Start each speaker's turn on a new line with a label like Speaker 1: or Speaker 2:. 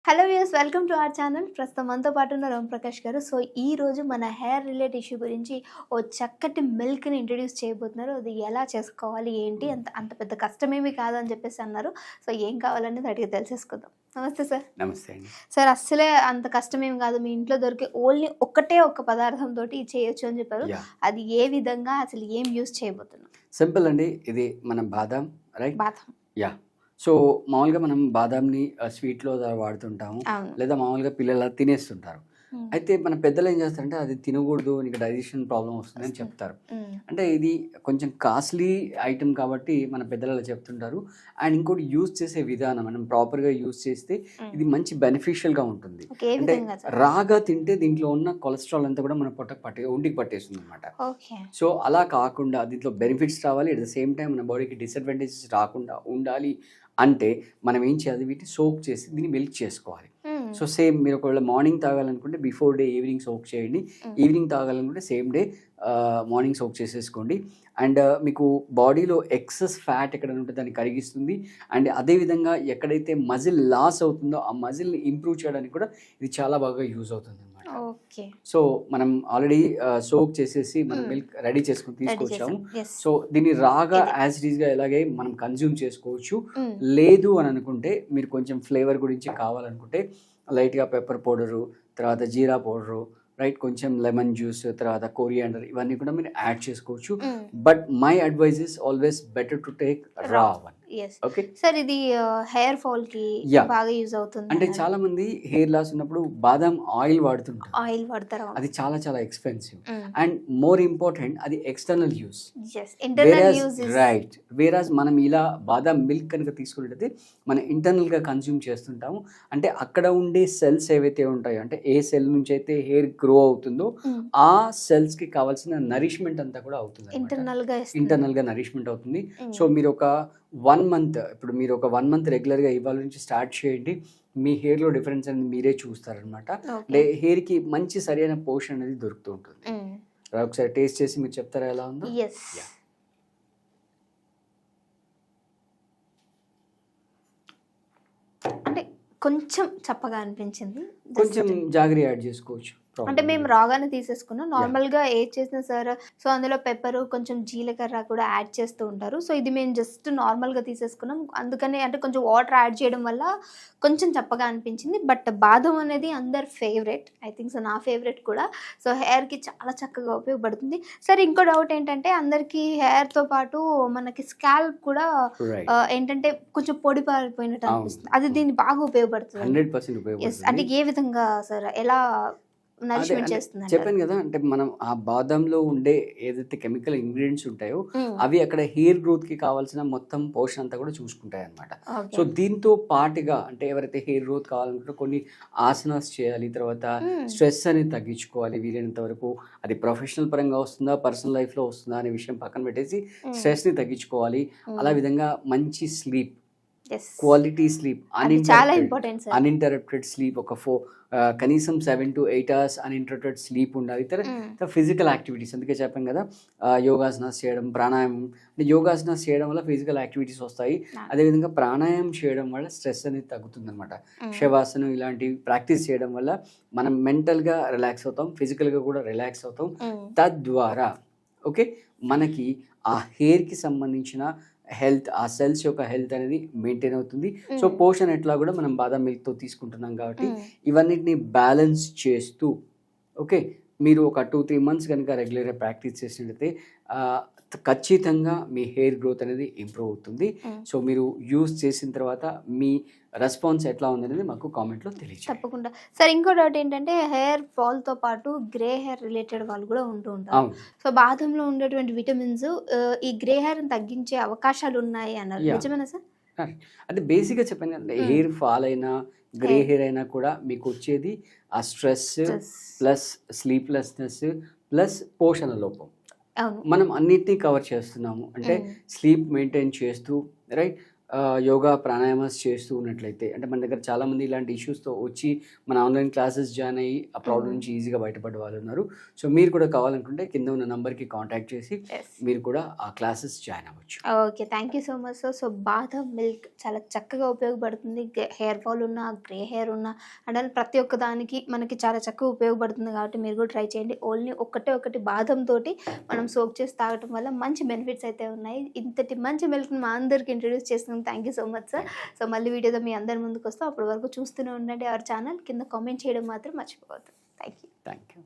Speaker 1: Hello viewers, welcome to our channel. ప్రస్తుతం మనతో పాటు ఉన్న రామ్ ప్రకాష్ గారు. సో ఈ రోజు మన హెయిర్ రిలేట్ ఇష్యూ గురించి ఓ చక్కటి మిల్క్ని ఇంట్రడ్యూస్ చేయబోతున్నారు. అది ఎలా చేసుకోవాలి ఏంటి, అంత అంత పెద్ద కష్టమేమీ కాదు అని చెప్పేసి అన్నారు. సో ఏం కావాలనేది అడిగి తెలిసేసుకుందాం. నమస్తే సార్.
Speaker 2: నమస్తే అండి.
Speaker 1: సార్, అస్సలే అంత కష్టమేం కాదు, మీ ఇంట్లో దొరికే ఓన్లీ ఒక్కటే ఒక పదార్థంతో చేయొచ్చు అని చెప్పారు. అది ఏ విధంగా, అసలు ఏం యూస్ చేయబోతున్నాం?
Speaker 2: సింపుల్ అండి. ఇది మన బాదాం, రైట్?
Speaker 1: బాదం.
Speaker 2: యా. సో మామూలుగా మనం బాదాంని స్వీట్లో వాడుతుంటాము,
Speaker 1: అవును.
Speaker 2: లేదా మామూలుగా పిల్లలు తినేస్తుంటారు. అయితే మన పెద్దలు ఏం చేస్తారంటే అది తినకూడదు, నీకు డైజెషన్ ప్రాబ్లం వస్తుందని చెప్తారు. అంటే ఇది కొంచెం కాస్ట్లీ ఐటమ్ కాబట్టి మన పెద్దలు అలా చెప్తుంటారు. అండ్ ఇంకోటి యూజ్ చేసే విధానం మనం ప్రాపర్గా యూజ్ చేస్తే ఇది మంచి బెనిఫిషియల్గా ఉంటుంది. అంటే రాగా తింటే దీంట్లో ఉన్న కొలెస్ట్రాల్ అంతా కూడా మన ఒంటికి పట్టేస్తుంది అనమాట. సో అలా కాకుండా దీంట్లో బెనిఫిట్స్ రావాలి, అట్ ద సేమ్ టైం మన బాడీకి డిసడ్వాంటేజెస్ రాకుండా ఉండాలి అంటే మనం ఏం చేయాలి, వీటిని సోక్ చేసి దీన్ని మిల్క్ చేసుకోవాలి. సో సేమ్ మీరు ఒకవేళ మార్నింగ్ తాగాలనుకుంటే బిఫోర్ డే ఈవినింగ్ సోక్ చేయండి, ఈవినింగ్ తాగాలనుకుంటే సేమ్ డే మార్నింగ్ సోక్ చేసేసుకోండి. అండ్ మీకు బాడీలో ఎక్సెస్ ఫ్యాట్ ఎక్కడ ఉంటే దాన్ని కరిగిస్తుంది. అండ్ అదేవిధంగా ఎక్కడైతే మజిల్ లాస్ అవుతుందో ఆ మజిల్ని ఇంప్రూవ్ చేయడానికి కూడా ఇది చాలా బాగా యూజ్ అవుతుంది అనమాట. సో మనం ఆల్రెడీ సోక్ చేసేసి మనం మిల్క్ రెడీ చేసుకుని తీసుకొచ్చాము. సో దీన్ని రాగా యాజ్ ఇట్ ఈస్గా ఎలాగే మనం కన్జ్యూమ్ చేసుకోవచ్చు. లేదు అని అనుకుంటే మీరు కొంచెం ఫ్లేవర్ గురించి కావాలనుకుంటే లైట్గా పెప్పర్ పౌడరు, తర్వాత జీరా పౌడరు, రైట్, కొంచెం లెమన్ జ్యూస్, తర్వాత కోరియాండర్, ఇవన్నీ కూడా మీరు యాడ్ చేసుకోవచ్చు. But my advice is always better to take raw one. Okay
Speaker 1: sir, ఇది హెయిర్ ఫాల్ కి బాగా యూజ్ అవుతుంది.
Speaker 2: అంటే చాలా మంది హెయిర్ లాస్ ఉన్నప్పుడు బాదం ఆయిల్ వాడుతుంటారు.
Speaker 1: ఆయిల్ వాడతారు,
Speaker 2: అది చాలా చాలా ఎక్స్పెన్సివ్. అండ్ మోర్ ఇంపార్టెంట్ అది ఎక్స్టర్నల్ యూస్, రైట్. వేరాజ్ మనం ఇలా బాదం మిల్క్ కనుక తీసుకున్నట్టయితే మనం ఇంటర్నల్ గా కన్స్యూమ్ చేస్తుంటాము. అంటే అక్కడ ఉండే సెల్స్ ఏవైతే ఉంటాయో, అంటే ఏ సెల్ నుంచి అయితే హెయిర్ గ్రో అవుతుందో ఆ సెల్స్ కి కావాల్సిన నరిష్మెంట్ అంతా కూడా అవుతుంది, ఇంటర్నల్ గా నరిష్మెంట్ అవుతుంది. సో మీరు ఒక 1 month, ఇప్పుడు మీరు ఒక 1 month రెగ్యులర్గా ఇవాళ నుంచి స్టార్ట్ చేయండి. మీ హెయిర్లో డిఫరెన్స్ అనేది మీరే చూస్తారనమాట. అంటే హెయిర్కి మంచి సరైన పోషన్ అనేది దొరుకుతూ ఉంటుంది. ఒకసారి టేస్ట్ చేసి మీరు చెప్తారా ఎలా ఉందో?
Speaker 1: అంటే కొంచెం చప్పగా అనిపించింది,
Speaker 2: కొంచెం జాగరి యాడ్ చేసుకోవచ్చు.
Speaker 1: అంటే మేము రాగానే తీసేసుకున్నాం. నార్మల్గా ఏది చేసినా సార్, సో అందులో పెప్పరు, కొంచెం జీలకర్ర కూడా యాడ్ చేస్తూ ఉంటారు. సో ఇది మేము జస్ట్ నార్మల్గా తీసేసుకున్నాం. అందుకని అంటే కొంచెం వాటర్ యాడ్ చేయడం వల్ల కొంచెం చప్పగా అనిపించింది. బట్ బాదం అనేది అందరి ఫేవరెట్, ఐ థింక్ సో, నా ఫేవరెట్ కూడా. సో హెయిర్కి చాలా చక్కగా ఉపయోగపడుతుంది. సరే, ఇంకో డౌట్ ఏంటంటే అందరికీ హెయిర్తో పాటు మనకి స్కాల్ప్ కూడా ఏంటంటే కొంచెం పొడి పారిపోయినట్టు అనిపిస్తుంది. అది దీన్ని బాగా ఉపయోగపడుతుంది.
Speaker 2: 100%
Speaker 1: అంటే ఏ విధంగా సార్, ఎలా
Speaker 2: చెప్పాను కదా, అంటే మనం ఆ బాదంలో ఉండే ఏదైతే కెమికల్ ఇంగ్రీడియంట్స్ ఉంటాయో అవి అక్కడ హెయిర్ గ్రోత్ కి కావాల్సిన మొత్తం పోషన్ అంతా కూడా చూసుకుంటాయి అనమాట. సో దీంతో పాటుగా అంటే ఎవరైతే హెయిర్ గ్రోత్ కావాలనుకుంటే కొన్ని ఆసనాస్ చేయాలి, తర్వాత స్ట్రెస్ అనేది తగ్గించుకోవాలి వీలైనంత వరకు. అది ప్రొఫెషనల్ పరంగా వస్తుందా, పర్సనల్ లైఫ్ లో వస్తుందా అనే విషయం పక్కన పెట్టేసి స్ట్రెస్ ని తగ్గించుకోవాలి. అలా విధంగా మంచి sleep, quality sleep, uninterrupted sleep, ఒక కనీసం 7 to 8 hours అన్ఇంటరప్టెడ్ స్లీప్ ఉండాలి. తర్వాత ఫిజికల్ యాక్టివిటీస్, అందుకే చెప్పాను కదా, యోగాసనాస్ చేయడం, ప్రాణాయామం. అంటే యోగాసనాస్ చేయడం వల్ల ఫిజికల్ యాక్టివిటీస్ వస్తాయి, అదేవిధంగా ప్రాణాయామం చేయడం వల్ల స్ట్రెస్ అనేది తగ్గుతుంది అనమాట. శవాసనం ఇలాంటివి ప్రాక్టీస్ చేయడం వల్ల మనం మెంటల్గా రిలాక్స్ అవుతాం, ఫిజికల్గా కూడా రిలాక్స్ అవుతాం. తద్వారా ఓకే మనకి ఆ హెయిర్కి సంబంధించిన హెల్త్, ఆ సెల్స్ యొక్క హెల్త్ అనేది మెయింటైన్ అవుతుంది. సో పోషన్ ఎట్లా కూడా మనం బాదం మిల్క్తో తీసుకుంటున్నాం కాబట్టి ఇవన్నిటిని బ్యాలెన్స్ చేస్తూ ఓకే మీరు ఒక 2-3 months కనుక రెగ్యులర్గా ప్రాక్టీస్ చేసినట్లయితే ఖచ్చితంగా మీ హెయిర్ గ్రోత్ అనేది ఇంప్రూవ్ అవుతుంది. సో మీరు యూజ్ చేసిన తర్వాత మీ రెస్పాన్స్ ఎట్లా ఉందనేది మాకు కామెంట్లో తెలియజేయండి.
Speaker 1: తప్పకుండా సార్. ఇంకో డౌట్ ఏంటంటే హెయిర్ ఫాల్తో పాటు గ్రే హెయిర్ రిలేటెడ్ వాళ్ళు కూడా ఉంటూ ఉంటారు. సో బాదంలో ఉండేటువంటి విటమిన్స్ ఈ గ్రే హెయిర్ని తగ్గించే అవకాశాలు ఉన్నాయి అన్నారు, నిజమేనా సార్?
Speaker 2: అంటే బేసిక్గా చెప్పాను కదా, హెయిర్ ఫాల్ అయినా గ్రే హెయిర్ అయినా కూడా మీకు వచ్చేది ఆ స్ట్రెస్ ప్లస్ స్లీప్లెస్నెస్ ప్లస్ పోషణ లోపం. మనం అన్నిటినీ కవర్ చేస్తున్నాము. అంటే స్లీప్ మెయింటైన్ చేస్తూ, రైట్, యోగా ప్రాణాయామాస్ చేస్తూ ఉన్నట్లయితే, అంటే మన దగ్గర చాలామంది ఇలాంటి ఇష్యూస్తో వచ్చి మన ఆన్లైన్ క్లాసెస్ జాయిన్ అయ్యి ఆ ప్రాబ్లం నుంచి ఈజీగా బయటపడే వాళ్ళు ఉన్నారు. సో మీరు కూడా కావాలనుకుంటే కింద ఉన్న నంబర్కి కాంటాక్ట్ చేసి మీరు కూడా ఆ క్లాసెస్ జాయిన్ అవ్వచ్చు.
Speaker 1: Okay, thank you so much sir. So బాదం మిల్క్ చాలా చక్కగా ఉపయోగపడుతుంది. హెయిర్ ఫాల్ ఉన్న, గ్రే హెయిర్ ఉన్న అండ్ ప్రతి ఒక్క దానికి మనకి చాలా చక్కగా ఉపయోగపడుతుంది. కాబట్టి మీరు కూడా ట్రై చేయండి. ఓన్లీ ఒకటి బాదం తోటి మనం సోక్ చేసి తాగటం వల్ల మంచి బెనిఫిట్స్ అయితే ఉన్నాయి. ఇంతటి మంచి మిల్క్ని మా అందరికి ఇంట్రడ్యూస్ చేస్తున్నాం. Thank you so much sir. So మళ్ళీ వీడియోతో మీ అందరి ముందుకు వస్తాం. అప్పటి వరకు చూస్తూనే ఉండండి అవర్ ఛానల్. కింద కామెంట్ చేయడం మాత్రం మర్చిపోవద్దు. Thank you.